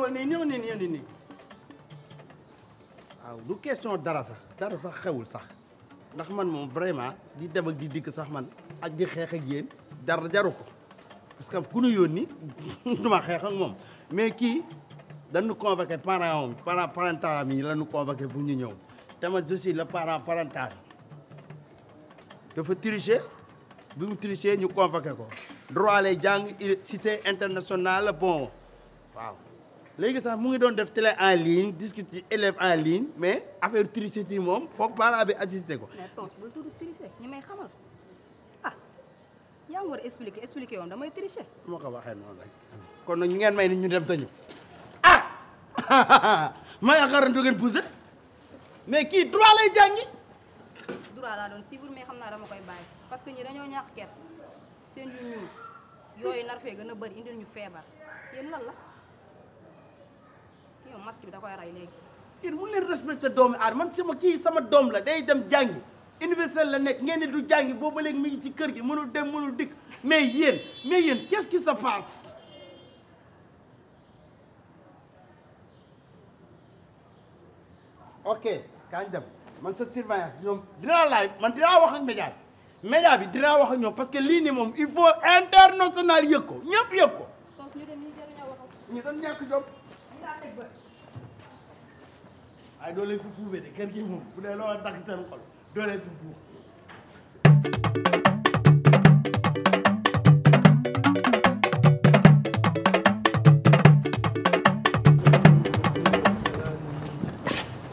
ñëwal nii waaw du question dara sax xewul sax ndax man moom vraiment di dem ak di dikk sax man ak di xeex ak yéen dara jaru ko parce que ku ñu yónni duma xeex ak moom mais kii dañu convoqué parent parental yi la ñu convoqué pour ñu ñëw te man je suis le parent parental dafa tricher bi mu tricher ñu convoqué ko droit lay jàng cité internationale bon waaw léegi sax mu ngi doon def télé en ligne discuter élèves en ligne mais affaire tricher fii moom foog parent bi assisté ko. mais tos bul tudd tricher ñi may xamal yaa ngi war a expliquer woon damay tricher. moo ko waxee noonu rek kon nag ñu ngeen may ni ñu dem tañu ma yaakaar du ngeen poussé mais kii droit lay jàngi. droit laa doon suivre mais xam naa dama koy bàyyi parce que ñi dañoo ñàkk kees seen yu ñuul yooyu nar fee gën a bëri indil ñu feebar yéen lan la yow masque bi da koy rey léegi. yéen mu leen respecté doomu aar man sama doom la day dem jàngi université la nekk ngeen ni du jàngi boobu léegi mi ngi ci kër gi mënul dem mënul dikk mais yéen qu'est-ce qui se passe. ok kañ dem man sa surveillance ñoom dinaa live man dinaa wax ak média bi dinaa wax ak ñoom parce que lii nii moom il faut international yëg ko ñëpp yëg ko. tos ñu dem ñu jëriñoo waxal. ñu doon ñàkk jom. ay doo leen fi buubee de kër gi moom bu dee loo dagg seen xol doo leen fi buub.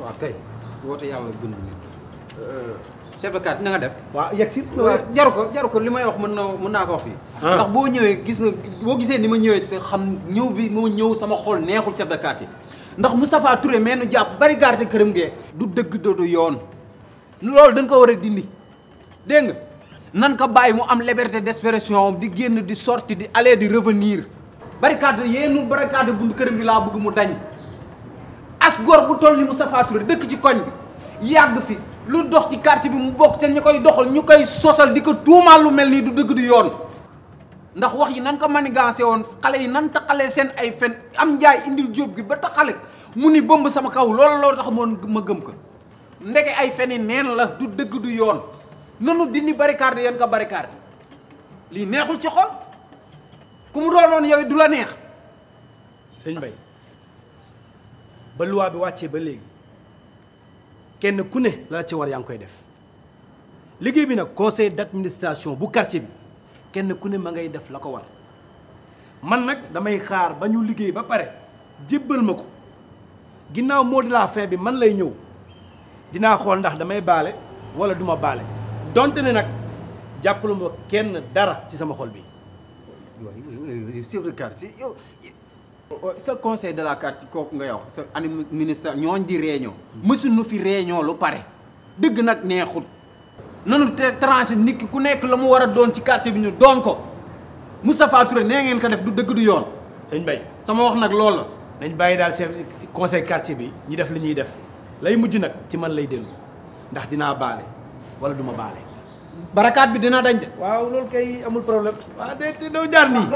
waaw kay woote yàlla gën chef de quartier na nga def. waaw yegg si. jaru ko li may wax mën naa ko wax fii. ndax boo ñëwee boo gisee ni ma ñëwee sa xam ñëw bi ma ñëw sama xol neexul chef de quartier ndax Moustapha Touré mais nu jàpp Baricadé këram gee du dëgg doodu yoon loolu dañ ko war a dindi dégg nga nan ko bàyyi mu am liberté d'expression di génn di sorti di aller di revenir Baricadé yéenu Baricadé buntu këram bi laa bëgg mu dañ as góor bu toll ni Moustapha Touré dëkk ci koñ bi yàgg fi lu dox ci quartier bi mu bokk ca ñu koy doxal ñu koy sosal di ko tuumaal lu mel nii du dëgg du yoon ndax wax yi nan ko manigancé woon xale yi nan taxalee seen ay fen am njaay indil jóob gi ba taxale mu ni bëmb sama kaw loolu tax moon ma gëm ko ndeke ay feni neen la du dëgg du yoon nanu dindi Baricadé yan ko Baricadé lii neexul ci xol ku mu doonoon yow du la neex. sëñ Mbaye ba loi bi wàccee ba léegi kenn ku ne la ci war yaa ngi koy def liggéey bi nag conseil d'administration bu quartier bi kenn ku ne ma ngay def la ko war man nag damay xaar ba ñu liggéey ba pare jébbal ma ko ginnaaw mot de la fin bi man lay ñëw dinaa xool ndax damay baale wala duma baale donte ne nag jàppalu ma kenn dara ci sama xol bi. waaw chef de quartier yow sa conseil de la quartier kooku nga wax sa ministère ñooñ di réunion mësuñu fi réunion lu pare dëgg nag neexut nanu te tranché nit ki ku nekk la mu war a doon ci quartier bi ñu doon ko Moustapha Touré nee ngeen ko def du dëgg du yoon. sëñ Mbaye sama wax nag loolu la. nañ bàyyi daal chef conseil quartier bi ñi def li ñuy def lay mujj nag ci man lay dellu ndax dinaa baale wala duma baale. barakaat bi dina dañ de. waaw loolu kay amul problème. waaw de doo jaar nii.